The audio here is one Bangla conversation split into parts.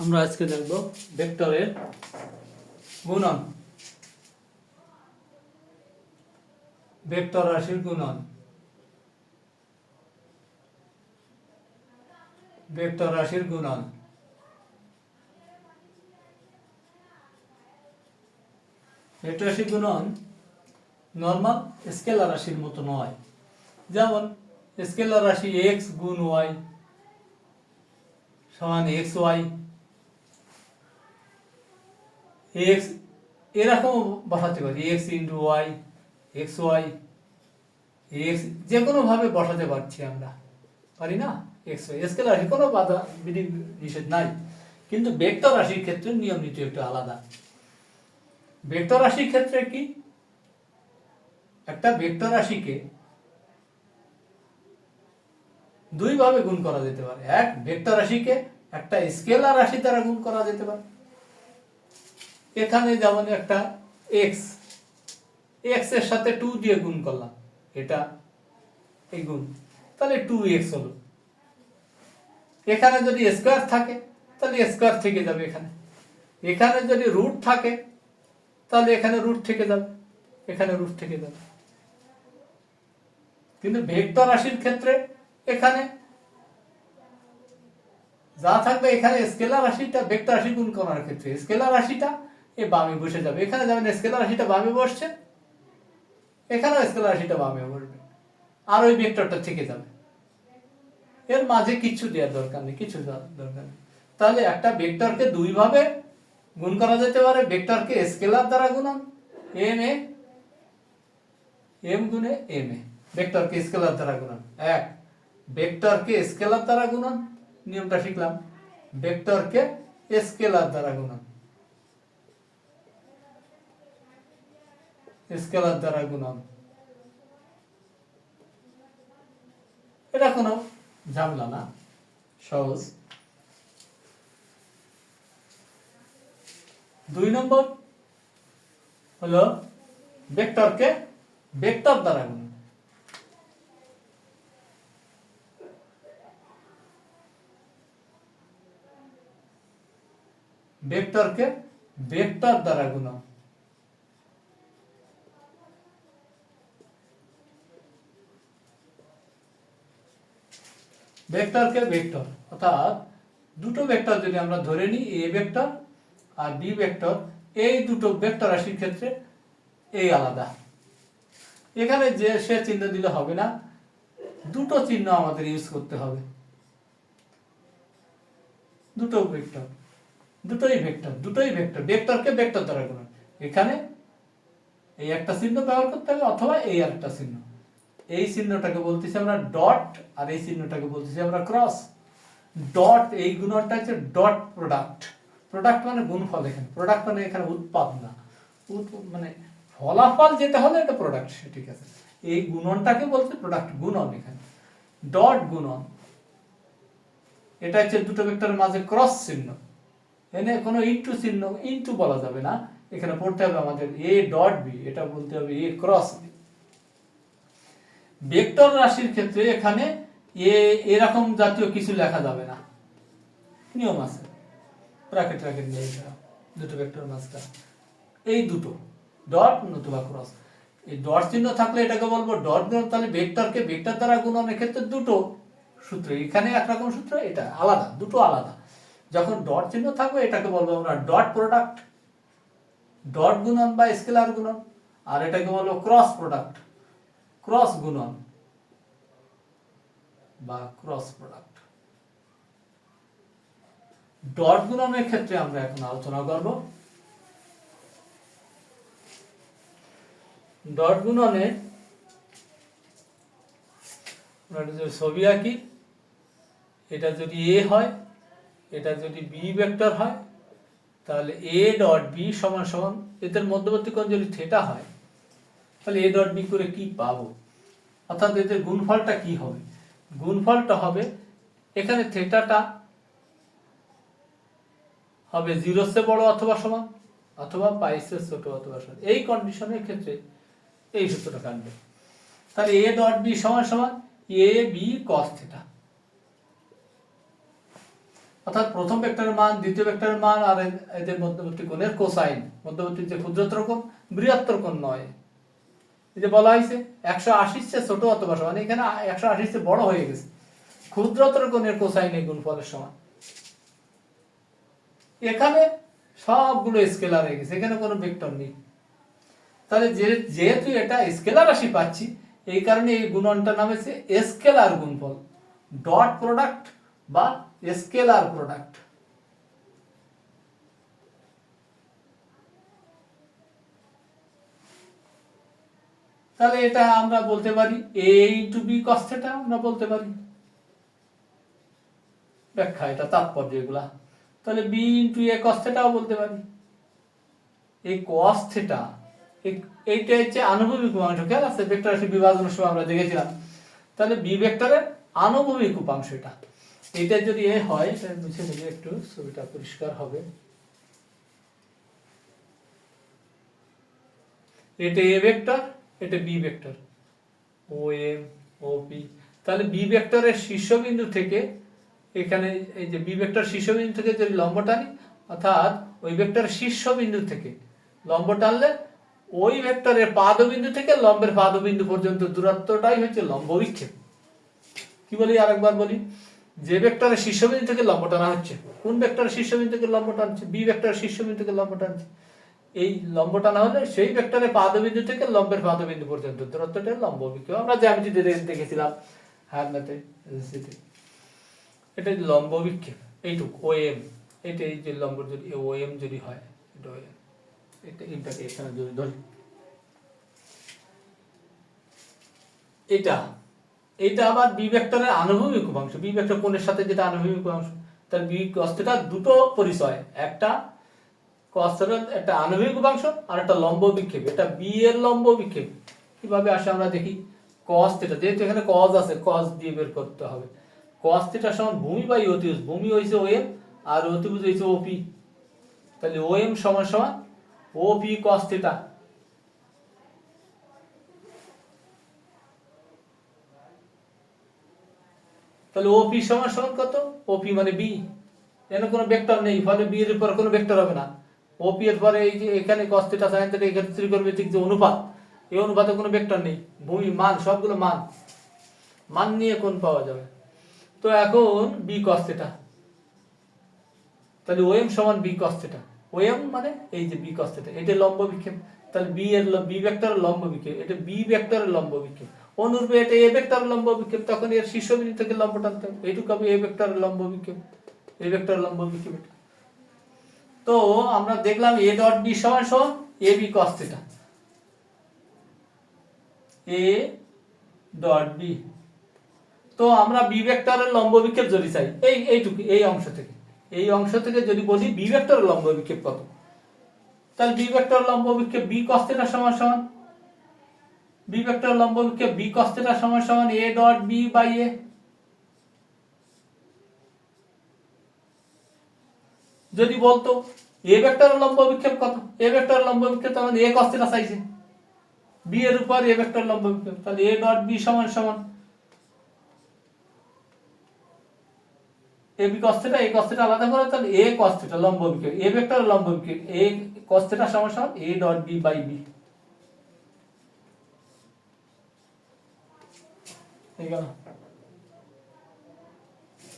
আমরা আজকে দেখব ভেক্টরের গুণন, ভেক্টর রাশির গুণন, ভেক্টর রাশির গুণন। ভেক্টর রাশির গুণন নর্মাল স্কেলার রাশির মতো নয়। যেমন স্কেলার রাশি x গুণ y সমান xy, x এরকম বসাতে পারি, x into y, x y, x যে কোনো ভাবে বসাতে পারছি আমরা, পারি না? এক্স ওয়াই স্কেলার রাশি কোনো বাধা বিধি নিষেধ নাই, কিন্তু ভেক্টর রাশির ক্ষেত্রে নিয়ম নীতি একটু আলাদা। ভেক্টর রাশির ক্ষেত্রে কি, একটা ভেক্টর রাশিকে দুই ভাবে গুণ করা যেতে পারে। এক, ভেক্টর রাশিকে একটা স্কেলার রাশি দ্বারা গুণ করা যেতে পারে। এখানে যেমন একটা এক্স, এক্স এর সাথে 2 দিয়ে গুণ করলাম, এটা এই গুণ, তাহলে 2x হলো। এখানে যদি স্কয়ার থাকে তাহলে স্কয়ার থেকে যাবে, এখানে এখানে যদি রুট থাকে তাহলে এখানে রুট থেকে যাবে, এখানে রুট থেকে যাবে। কিন্তু ভেক্টর রাশির ক্ষেত্রে এখানে যা থাকবে, এখানে স্কেলার রাশিটা ভেক্টর রাশি গুণ করার ক্ষেত্রে স্কেলার রাশিটা এ বামে বসে যাবে। এখানে যাবেন স্কেলার রাশিটা বামে বসছে, এখানেও স্কেলার রাশিটা বামে বসবে, আর ওই ভেক্টরটা থেকে যাবে। এর মাঝে কিছু দেওয়ার দরকার নেই, কিছু দরকার নেই। তাহলে একটা ভেক্টরকে দুই ভাবে গুণ করা যেতে পারে। ভেক্টরকে স্কেলার দ্বারা গুণন, এম গুণে এম এ, ভেক্টরকে স্কেলার দ্বারা গুণন। এক, ভেক্টরকে স্কেলার দ্বারা গুণন, নিয়মটা শিখলাম, ভেক্টরকে স্কেলার দ্বারা গুণন, স্কেলার দ্বারা গুণন। এটা কোনো ঝামেলা না, সহজ। 2 নম্বর হলো ভেক্টরকে ভেক্টর দ্বারা গুণন। ভেক্টরকে ভেক্টর দ্বারা গুণন। ভেক্টরকে ভেক্টর, অর্থাৎ দুটো ভেক্টর যদি আমরা ধরে নিই, এ ভেক্টর আর বি ভেক্টর, এই দুটো ভেক্টর রাশির ক্ষেত্রে এই আলাদা। এখানে যে সে চিহ্ন দিলে হবে না, দুটো চিহ্ন আমাদের ইউজ করতে হবে। দুটো ভেক্টর, দুটোই ভেক্টর, দুটোই ভেক্টর, ভেক্টরকে ভেক্টর দ্বারা গুণন। এখানে এই একটা চিহ্ন ব্যবহার করতে হবে, অথবা এই আরেকটা চিহ্ন। এই চিহ্নটাকে বলতেছি আমরা ডট, আর এই চিহ্নটাকে বলতেছি আমরা ক্রস। ডট, এই গুণনটা হচ্ছে ডট প্রোডাক্ট। প্রোডাক্ট মানে গুণফল, এখানে প্রোডাক্ট মানে এখানে উৎপাদ না, মানে ফলাফল যেটা হলো এটা প্রোডাক্ট, ঠিক আছে। এই গুণনটাকে বলছে প্রোডাক্ট, গুণন। এখানে ডট গুণন, এটা হচ্ছে দুটো ভেক্টরের মাঝে ক্রস চিহ্ন। এখানে কোনো ইনটু চিহ্ন, ইনটু বলা যাবে না, এখানে পড়তে হবে আমাদের এ ডট বি, এটা বলতে হবে এ ক্রস বি। ভেক্টর রাশির ক্ষেত্রে এখানে এরকম জাতীয় কিছু লেখা যাবে না, নিয়ম আছে, ব্র্যাকেট ব্র্যাকেট নিয়ে দুটো ভেক্টর মাঝখানে এই দুটো ডট নতুবা ক্রস। এই ডট চিহ্ন থাকলে এটাকে বলবো ডট গুণন। তাহলে ভেক্টরকে ভেক্টর দ্বারা গুণনের ক্ষেত্রে দুটো সূত্র, এখানে একরকম সূত্র, এটা আলাদা, দুটো আলাদা। যখন ডট চিহ্ন থাকবে এটাকে বলবো আমরা ডট প্রোডাক্ট, ডট গুণন বা স্কেলার গুণন। আর এটাকে বলবো ক্রস প্রোডাক্ট, ক্রস গুণন বা ক্রস প্রোডাক্ট। ডট গুণনের ক্ষেত্রে আমরা এখন আলোচনা করব। ডট গুণনে ছবি আঁকি, এটা যদি এ হয়, এটা যদি বি ভেক্টর হয়, তাহলে এ ডট বি সমান সমান, এদের মধ্যবর্তী কোণ যদি থিটা হয়, তাহলে এ ডট বি করে কি পাবো, অর্থাৎ এদের গুণফলটা কি হবে? গুণফলটা হবে, এখানে থিটাটা হবে 0 চেয়ে বড় অথবা সমান, অথবা পাই চেয়ে ছোট অথবা সমান। এই কন্ডিশনের ক্ষেত্রে এই সূত্রটা কাটবে। তাহলে এ ডট বি সমান সমান এ বি কস থিটা, অর্থাৎ প্রথম ভেক্টরের মান, দ্বিতীয় ভেক্টরের মান আর এদের মধ্যবর্তী কোণের কোসাইন, মধ্যবর্তী যে ক্ষুদ্রতর কোণ বৃহত্তর কোণ নয়। এই যে বলা হয়েছে 180 চেয়ে ছোট অথবা সমান, এখানে 180 চেয়ে বড় হয়ে গেছে, ক্ষুদ্রতর কোণের কোসাইন এই গুণফলের সমান। এখানে সবগুলো স্কেলার হয়ে গেছে, এখানে কোনো ভেক্টর নেই। তাহলে যেহেতু এটা স্কেলার রাশি পাচ্ছি, এই কারণে এই গুণনটার নাম হচ্ছে স্কেলার গুণফল, ডট প্রোডাক্ট বা স্কেলার প্রোডাক্ট। তাহলে এটা আমরা বলতে পারি a into b cos theta, আমরা বলতে পারি ব্যাখ্যা, এটা তাৎপর্য এগুলা। তাহলে বি ইন্টু এ কস থিটাও বলতে পারি। এই কস থিটা এইটা হচ্ছে আনুভূমিক উপাংশ, খেয়াল আছে ভেক্টর রাশি বিভাজনের সময় আমরা দেখেছিলাম। তাহলে বি ভেক্টরের আনুভূমিক উপাংশ এটা, এটা যদি এ হয়, এটা মুছে দিলে একটু ছবিটা পরিষ্কার হবে। এটা এ ভেক্টর, এটা বি ভেক্টর, ও এম ও পি। তাহলে বি ভেক্টরের শীর্ষবিন্দু থেকে এখানে এই যে বি ভেক্টর শীর্ষবিন্দু থেকে যদি লম্ব টানি, অর্থাৎ ওই ভেক্টরের শীর্ষবিন্দু থেকে লম্ব টানলে ওই ভেক্টরের পাদবিন্দু থেকে লম্বের পাদবিন্দু পর্যন্ত দূরত্বটাই হচ্ছে লম্ব বিক্ষেপ। কি বলি আরেকবার বলি, যে ভেক্টরের শীর্ষবিন্দু থেকে লম্ব টানা হচ্ছে, কোন ভেক্টরের শীর্ষবিন্দু থেকে লম্ব টানছে? বি ভেক্টরের শীর্ষবিন্দু থেকে লম্ব টানছে। এই লম্ব টানা হলে সেই ভেক্টরের পাদবিন্দু থেকে লম্বের পাদবিন্দু পর্যন্ত দূরত্বটা লম্ব বিক্ষেপ। আমরা জ্যামিতিতে দেখেছিলাম হারনাতে, এটা লম্ব বিক্ষেপ এইটুকু ও এম। এটা এই যে লম্ব যদি ও এম যদি হয়, এটা ও এম, এটা এটাকে এখানে যদি ধরি, এটা এইটা আবার বি ভেক্টরের আনুভূমিক উপাংশ, বি ভেক্টর কোণের সাথে যেটা আনুভূমিক উপাংশ। তার বি কস থিটা দুটো পরিচয়, একটা কস থিটা একটা আনুভূমিক উপাংশ আর একটা লম্ব বিক্ষেপ। এটা বি এর লম্ব বিক্ষেপ। কিভাবে আসে আমরা দেখি, কস থিটা, যেহেতু এখানে কস আছে, কস দিয়ে বের করতে হবে। কস থিটা সমান ভূমি বাই অতিভুজ, ভূমি হইছে ও এম আর অতিভুজ হইছে ওপি। তাহলে ও এম সমান সমান ওপি কস থিটা। তাহলে ওপি সমান সমান কত? ওপি মানে বি, এখানে কোনো ভেক্টর নেই, ফলে বি এর উপর কোনো ভেক্টর হবে না। ওপি এর পরে এই যে এখানে cos থিটা sin থিটা, এখানে ত্রিকোণমিতিক যে অনুপাত, এই অনুপাতে কোনো ভেক্টর নেই, ভূমি মান সবগুলো মান, মান নিয়ে কোণ পাওয়া যাবে। তো এখন বি cos থিটা, তাহলে ওএম সমান বি cos থিটা। ওএম মানে এই যে বি cos থিটা, এটা লম্ব বিক্ষেপ। তাহলে বি ভেক্টরের লম্ব বিক্ষেপ, এটা বি ভেক্টরের লম্ব বিক্ষেপ। অনুরূপে এটা এ ভেক্টরের লম্ব বিক্ষেপ, তখন এর শীর্ষবিন্দু থেকে লম্ব টানতে হবে, এইটুকু হবে এ ভেক্টরের লম্ব বিক্ষেপ, এ ভেক্টরের লম্ব বিক্ষেপ। তো আমরা দেখলাম এ ডট বি সমান সমান A B cos theta, A dot B. তো আমরা বি ভেক্টরের লম্ব বিক্ষেপ যদি চাই, এইটুকু এই অংশ থেকে যদি বলি বি ভেক্টরের লম্ব বিক্ষেপ কত, তাহলে বি ভেক্টর লম্ব বিক্ষেপ বি cos থিটা সমান সমান বি ভেক্টর লম্ব বিক্ষেপ বি cos থিটা সমান সমান এ ডট বি বাই এ। যদি বলতো এ ভেক্টরের লম্ব বিক্ষেপ কত, এ ভেক্টরের লম্ব বিক্ষেপ তখন এ cos থিটা চাইছে, বি এর উপর এ ভেক্টর লম্ব বিক্ষেপ, তাহলে এ ডট বি সমান সমান A B cos theta, A cos theta আলাদা করে, তাহলে এ cos থিটা লম্ব বিক্ষেপ, এ ভেক্টরের লম্ব বিক্ষেপ এ cos থিটা সমান সমান a dot b by b.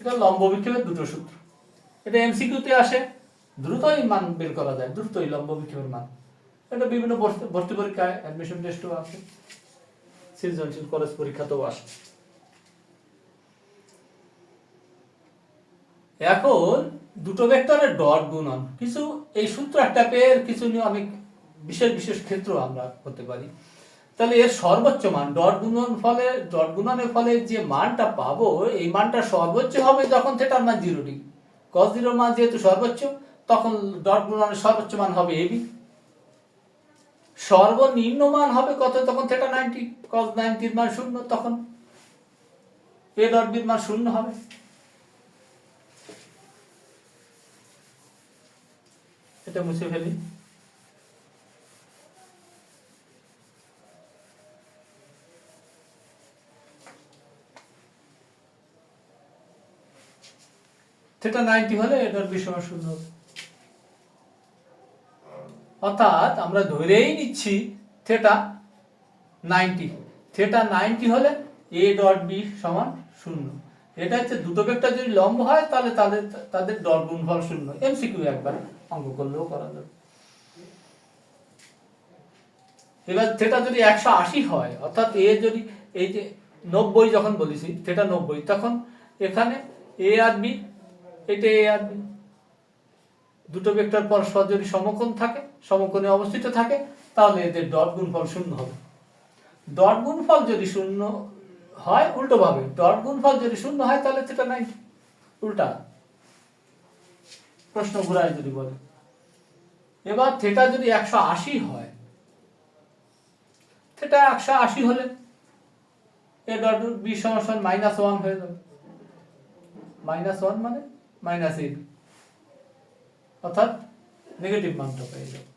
এটা লম্ব বিক্ষেপের দুটো সূত্র, এটা এমসিকিউতে আসে, দ্রুতই মান বের করা যায়, দ্রুতই লম্ব বিক্ষেপের মান। এটা বিভিন্ন ভর্তি পরীক্ষায়, অ্যাডমিশন টেস্টও আসে, সৃজনশীল কলেজ পরীক্ষাতেও আসে। এখন দুটো ভেক্টরের ডট গুণন, কিছু এই সূত্র একটা পেয়ে কিছু নিয়ে অনেক বিশেষ ক্ষেত্র আমরা করতে পারি। তাহলে এর সর্বোচ্চ মান ডট গুণনের ফলে যে মানটা পাবো, এই মানটা সর্বোচ্চ হবে যখন থিটার মান 0 ডিগ্রি। cos 0 মান যেহেতু সর্বোচ্চ, তখন ডট গুণনের সর্বোচ্চ মান হবে এবি। সর্বনিম্ন মান হবে কত, তখন থিটা 90, cos 90 এর মান 0, তখন এ ডট বির মান 0 হবে। এটা মুছে ফেলি। থিটা 90 হলে এ ডট বি সমান 0 হবে। অর্থাৎ আমরা ধরেই নিচ্ছি থিটা 90, থিটা 90 হলে এ ডট বি সমান 0। এটা হচ্ছে দুটো ভেক্টর যদি লম্ব হয় তাহলে তাদের ডট গুণফল 0। এমসিকিউ একবার অঙ্ক করলেও করা যাবে। এবার থিটা যদি 180 হয়, অর্থাৎ এ যদি এই যে 90 যখন বলেছি থিটা 90, তখন এখানে এ আর বি, এটা এ আর বি, দুটো ভেক্টর পরস্পর যদি সমকোণ থাকে, সমকোণে অবস্থিত থাকে, তাহলে এদের ডট গুণফল 0 হবে। ডট গুণফল যদি 0 হয়, উল্টো ভাবে ডট গুণফল যদি 0 হয় তাহলে থিটা 90 উল্টা প্রশ্ন ঘুরায় যদি বলে। এবার থিটা যদি 180 হয়, থিটা 180 হলে এ ডট বি সমান -1 হয়ে যাবে। -1 মানে -a, অর্থাৎ নেগেটিভ মানটা পেয়ে যাবে।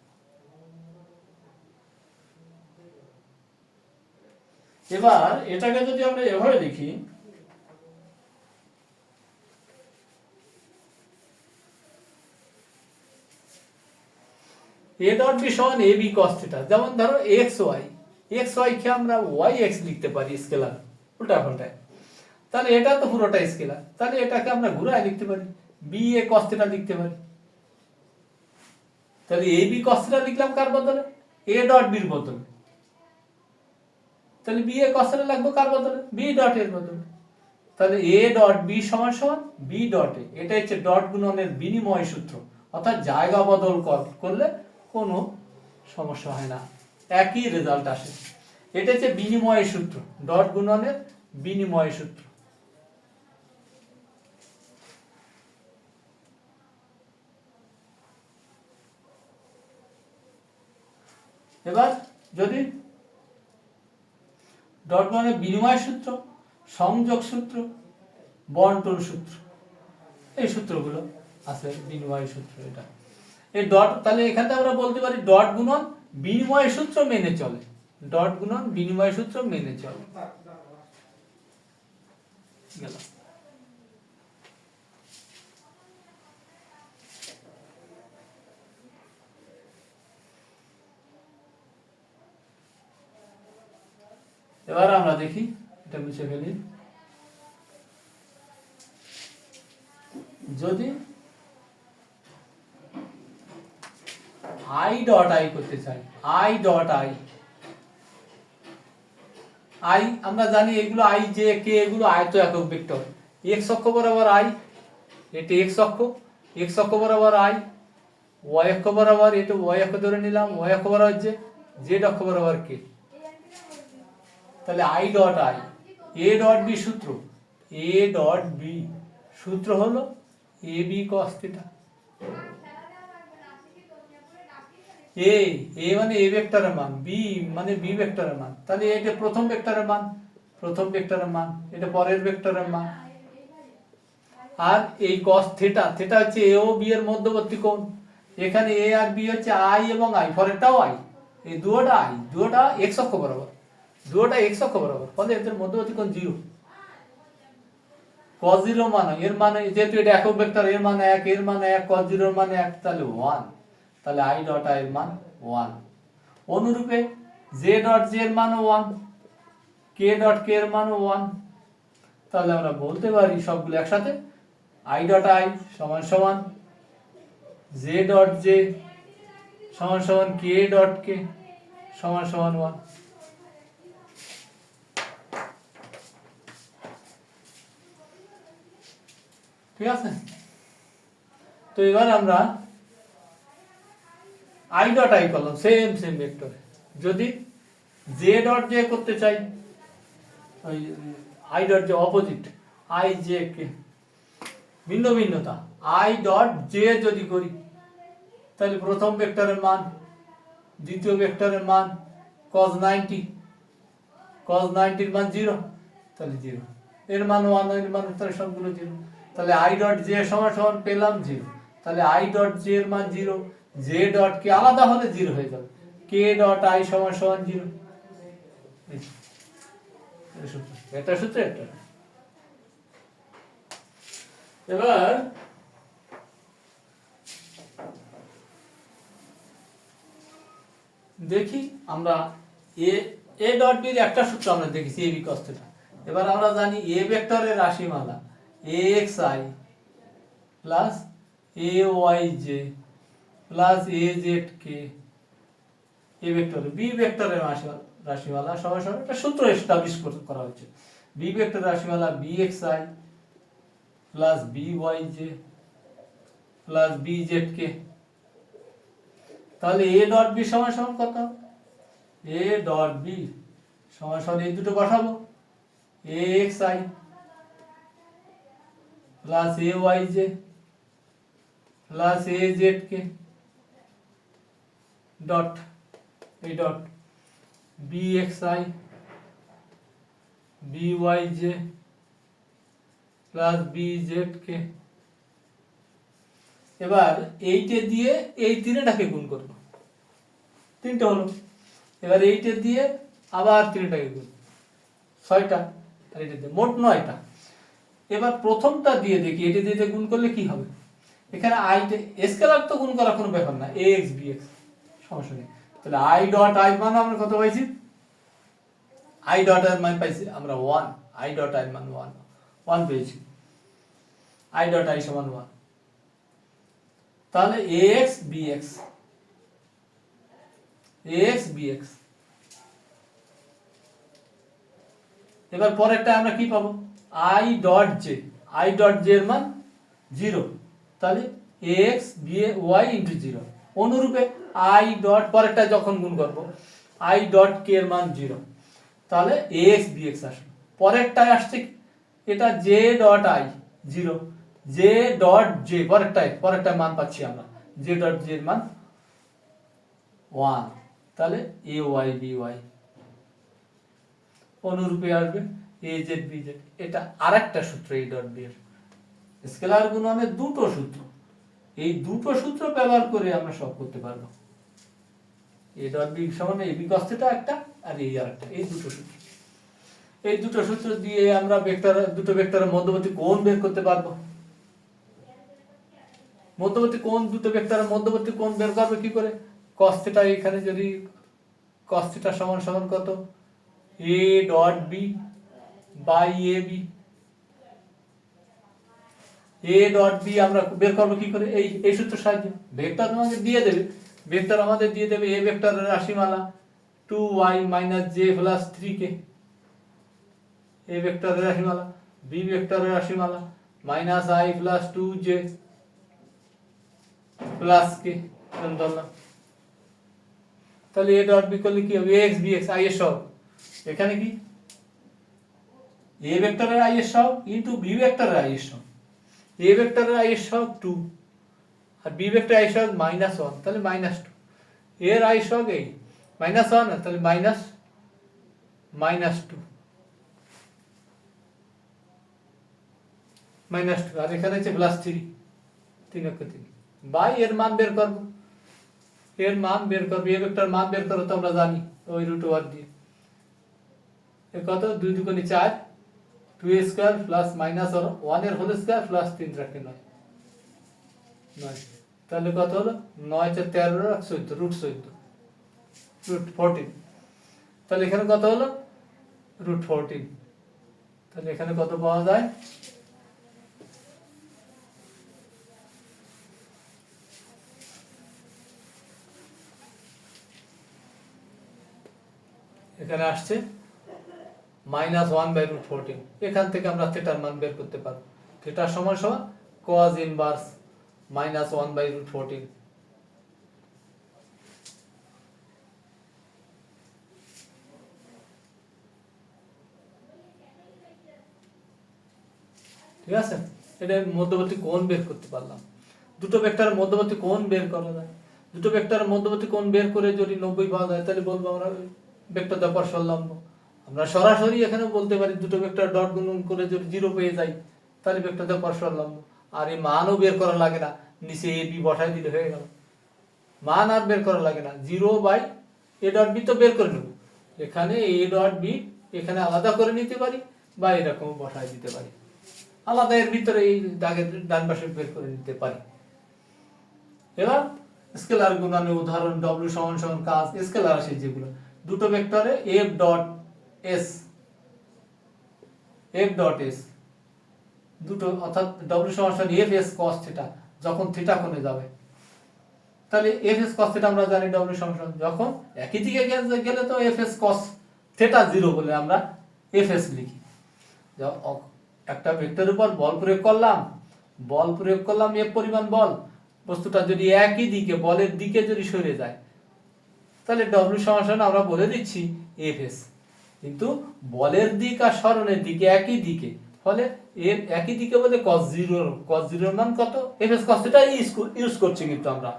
এবার এটাকে যদি আমরা এভাবে দেখি, এ ডট বি সমান এ বি কস থিটা। যেমন ধরো এক্স ওয়াই কে আমরা ওয়াই এক্স লিখতে পারি স্কেলার, উল্টা পাল্টায়, তাহলে এটা তো পুরোটা স্কেলার, তাহলে এটাকে আমরা ঘুরায় লিখতে পারি, বি এ কস থিটা লিখতে পারি। তাহলে এ বি কস থিটা লিখলাম কার বদলে? এ ডট বির বদলে। তাহলে বি এ কস থিটা লিখবো কার বদলে? বি ডট এর বদলে। তাহলে এ ডট বি সমান বি ডট এ। এটা হচ্ছে ডট গুণনের বিনিময় সূত্র, অর্থাৎ জায়গা বদল করলে কোনো সমস্যা হয় না, একই রেজাল্ট আসে। এটা হচ্ছে বিনিময় সূত্র, ডট গুণনের বিনিময় সূত্র। এবার যদি ডট গুণনের বিনিময় সূত্র, সংযোগ সূত্র, বন্টন সূত্র, এই সূত্রগুলো আছে, বিনিময় সূত্র এটা। এই ডট, তাহলে এখানে আমরা বলতে পারি ডট গুণন বিনিময় সূত্র মেনে চলে, ডট গুণন বিনিময় সূত্র মেনে চলে। গেল। এবার আমরা দেখি, এটা মুছে ফেলি, যদি আই ডট আই করতে চাই, আই ডট আই, আই আমরা জানি এগুলো আই জে কে এগুলো আয়ত একক ভেক্টর। এক্স অক্ষ বরাবর আই, এটা এক্স অক্ষ বরাবর আই, ওয়াই অক্ষ বরাবর, এটা ওয়াই অক্ষ ধরে নিলাম, ওয়াই অক্ষ বরাবর জে, জেড অক্ষ বরাবর কে। তাহলে i dot i, a dot b সূত্র, এ ডট বি সূত্র হলো এ বি কস থিটা। এ মানে এ ভেক্টরের মান, বি মানে বি ভেক্টরের মান, তাহলে এটা প্রথম ভেক্টরের মান, এটা পরের ভেক্টরের মান। আর এই cos থিটা, থিটা হচ্ছে এ ও বি এর মধ্যবর্তী কোণ। এখানে এ আর বি হচ্ছে আই এবং আই, পরেরটাও আই, এই দুটোটা আই, দুটোটা এক্স অক্ষ বরাবর, ফলে এদের মধ্যবর্তী কোণ 0। cos 0 মানে এর মানে, যেহেতু এটা একক ভেক্টর, এর মানে 1, এর মানে 1, cos 0 এর মানে 1, তাহলে 1, তাহলে i ডট i এর মান 1। অনুরূপে j ডট j এর মান 1, k ডট k এর মান 1। তাহলে আমরা বলতে পারি সবগুলো একসাথে, i ডট i সমান সমান j ডট j সমান সমান k ডট k সমান সমান 1। ঠিক আছে? তো এবার আমরা i ডট i করলাম সেম ভেক্টর। যদি j ডট j করতে চাই, ওই i dot j opposite, i j k ভিন্ন ভিন্নতা, i ডট j যদি করি, তাহলে প্রথম ভেক্টরের মান, দ্বিতীয় ভেক্টরের মান cos 90, এর মান 0, তাহলে 0, এর মান 1, এর মান, তাহলে সবগুলো 0। তাহলে i ডট j সমান সমান পেলাম 0, তাহলে i ডট j এর মান 0, j ডট k আলাদা হলে 0 হয়ে যাবে, k ডট i সমান সমান 0। এটা সূত্র, এটা। এবার দেখি আমরা এ এ ডট বির একটা সূত্র আমরা দেখেছি এ বি cos θ। এবার আমরা জানি এ ভেক্টরের রাশিমালা axi plus ayj plus azk a vector b ভেক্টরের রাশিমালা সমান সমান একটা সূত্র এস্টাবলিশ করা হচ্ছে। বি ভেক্টরের রাশিমালা bxi plus byj plus bzk। তাহলে এ ডট বি সমান সমান কত? এ ডট বি সমান সমান এই দুটো বসাবো, axi plus ayj plus azk dot এই dot bxi byj plus bzk। এবার এইটে দিয়ে এই তিনটাকে গুণ করব, তিনটে হলো। এবার এইটে দিয়ে আবার তিনটাকে গুণ, ছয়টা, আর এটা দিয়ে মোট 9টা। এবার প্রথমটা দিয়ে দেখি এটা দিয়ে গুণ করলে কি হবে। এখানে আইটে স্কেলার তো গুণ করার কোনো ব্যাপার না, ax bx সমস্যা নেই। তাহলে আই ডট আই মান আমরা কত পাইছি? আই ডট এর মান পাইছি আমরা 1, আই ডট আই মান 1 পেয়েছি, আই ডট আই সমান 1। তাহলে ax bx এবার পরেরটা আমরা কি পাবো? i ডট j এর মান 0, তাহলে ax by into 0। অনুরূপে i dot পরেরটা যখন গুণ করব i ডট k এর মান 0, তাহলে ax bx আসবে। পরেরটায় আসছে এটা j dot i 0, j dot j পরেরটায় মান পাচ্ছি আমরা j ডট j এর মান 1, তাহলে ay by। অনুরূপে আসবে az bz। এটা আরেকটা সূত্র এই ডট বি এর। স্কেলার গুণনের দুটো সূত্র, এই দুটো সূত্র ব্যবহার করে আমরা সব করতে পারবো। এ ডট বি সমান এ বি cos θ একটা আর এই আরেকটা, এই দুটো সূত্র। এই দুটো সূত্র দিয়ে আমরা দুটো ভেক্টরের মধ্যবর্তী কোণ বের করতে পারবো। দুটো ভেক্টরের মধ্যবর্তী কোণ বের করবে কি করে? cos θ এখানে যদি cos θ সমান সমান কত? a dot b by a b. A dot b আমরা বের করবো কি করে? এই সূত্রের সাহায্যে। ভেক্টর আমাদের দিয়ে দেবে এ ভেক্টরের রাশিমালা 2y - j + 3k, এ ভেক্টরের রাশিমালা। বি ভেক্টরের রাশিমালা -i + 2j + k ধরলাম। তাহলে এ ডট বি করলে কি হবে? ax bx i এর সহগ। এখানে কি এ ভেক্টরের i এর সহগ ইনটু বি ভেক্টরের i এর সহগ। এ ভেক্টরের i এর সহগ 2 আর বি ভেক্টরের i এর সহগ -1, তাহলে -2। এর i এর সহগ এই -1 না, তাহলে -2 আর এখানে হচ্ছে +3, 3 বাই এর মান বের করব। এ ভেক্টর মান বের করো তো আমরা জানি ওই √1 দিয়ে। এর কত? 2 × 2 = 4, 2a² প্লাস -1 এর হোল স্কয়ার প্লাস 3 রাখে 9। তাহলে কত হলো? 9 × 13 = 14, √14। তাহলে এখানে কত হলো? √14। তাহলে এখানে কত পাওয়া যায়? এখানে আসছে -1/√14। এখান থেকে আমরা থিটার মান বের করতে পারবো। থিটা সমান সমান cos ইনভার্স -1/√14। ঠিক আছে, এটা মধ্যবর্তী কোণ বের করতে পারলাম। দুটো ভেক্টরের মধ্যবর্তী কোণ বের করা যায়। দুটো ভেক্টরের মধ্যবর্তী কোণ বের করে যদি 90 পাওয়া যায় তাহলে বলবো আমরা ভেক্টর দ্বারা পার্শ্বলম্ব। আমরা সরাসরি এখানে বলতে পারি দুটো ভেক্টর ডট গুণন করে যদি 0 পেয়ে যাই তাহলে ভেক্টর দ্বারা পার্শ্বলম্ব। আর এই মানও বের করা লাগে না, নিচে a b বসাই দিলে হয়ে গেল। মান আর বের করা লাগে না, 0/a ডট b তো বের করে নেব। এখানে a ডট b এখানে আলাদা করে নিতে পারি বা এরকম বসাই দিতে পারি, আলাদা এর ভিতরে এই দাগের ডান পাশে বের করে নিতে পারি। এবার স্কেলার গুণনের উদাহরণ ডব্লিউ সমান সমান কাজ স্কেলার রাশি যেগুলো দুটো ভেক্টরে এফ ডট এস দুটো অর্থাৎ ডব্লিউ সমান সমান এফ এস কস থিটা যখন থিটা কোণে যাবে তাহলে এফ এস কস থিটা আমরা জানি ডব্লিউ সমান সমান যখন একই দিকে গেলে তো এফ এস কস থিটা 0 বলে আমরা এফ এস লিখি। একটা ভেক্টরের উপর বল প্রয়োগ করলাম এফ পরিমাণ বল বস্তুটা যদি একই দিকে বলের দিকে যদি সরে যায় তাহলে ডব্লিউ সমান সমান আমরা বলে দিচ্ছি এফ এস, কিন্তু বলের দিক আর সরণের দিকে একই দিকে ফলে এর একই দিকে বলে cos 0 মান কত F S cos theta use করছি কিন্তু আমরা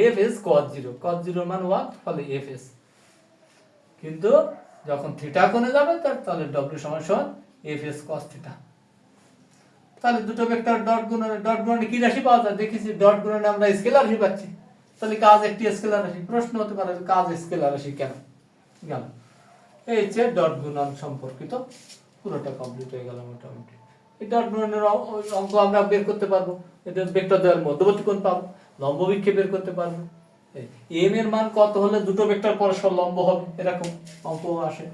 এফ এস cos 0 মান 1 ফলে এফ এস, কিন্তু যখন থিটা কোণে যাবে তাহলে ডব্লিউ সমান সমান এফ এস cos থিটা। তাহলে দুটো ভেক্টর ডট গুণনে কি রাশি পাওয়া যায় দেখেছি ডট গুণনে আমরা স্কেলার রাশি পাচ্ছি, তাহলে কাজ একটি স্কেলার রাশি। প্রশ্ন হতে পারে কাজ স্কেলার রাশি কেন গেল, এই যে ডট গুণন সম্পর্কিত পুরোটা কমপ্লিট হয়ে গেল মোটামুটি। এই ডট গুণনের অঙ্ক আমরা বের করতে পারবো, এটা ভেক্টর দ্বয়ের মধ্যবর্তী কোণ পাবো, লম্ব বিক্ষেপ বের করতে পারবো, এম এর মান কত হলে দুটো ভেক্টর পরস্পর লম্ব হবে এরকম অঙ্ক আসে,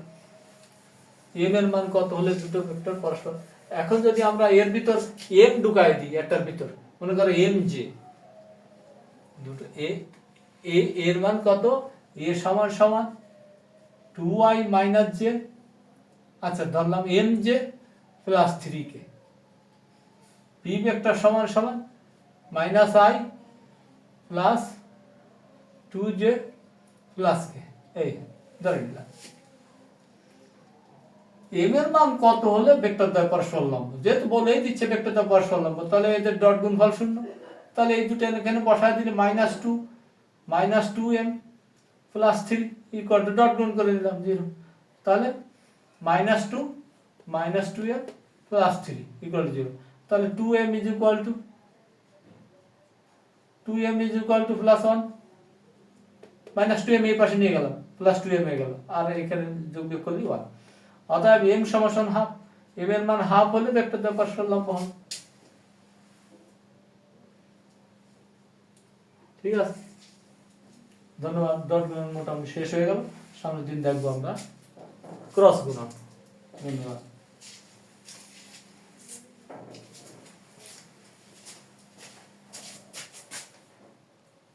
এম এর মান কত হলে দুটো ভেক্টর পরস্পর। এখন যদি আমরা এর ভিতর এম ঢুকাই দিই একটার ভিতর মনে করো এম জে দুটো এর মান কত এ সমান সমান 2i মাইনাস জে, আচ্ছা ধরলাম M J plus 3k, P vector সমান সমান minus I plus 2j plus K, এই ধরে নিলাম। এম এর মান কত হলে ভেক্টর দ্বয় পরস্পর লম্ব, যেহেতু বলেই দিচ্ছে ভেক্টর দ্বয় পরস্পর লম্ব তাহলে এদের ডট গুণফল 0, তাহলে এই দুটো এখানে বসায় দিলে -2m plus 3 equal to dot গুণ করে দিলাম 0, তাহলে -2m প্লাস 3 ইকুয়াল টু 0, তাহলে 2m is equal to plus 1 -2m এই পাশে নিয়ে গেলাম প্লাস 2m হয়ে গেল আর এখানে যোগ বিয়োগ করলে 1, অতএব m সমান হাফ, m এর মান হাফ হলে ভেক্টর দ্বয় পরস্পর লম্ব হবে। ঠিক আছে, ধন্যবাদ। ডট গুণন মোটামুটি শেষ হয়ে গেল, সামনের দিন দেখবো আমরা ক্রস গুণন। ধন্যবাদ।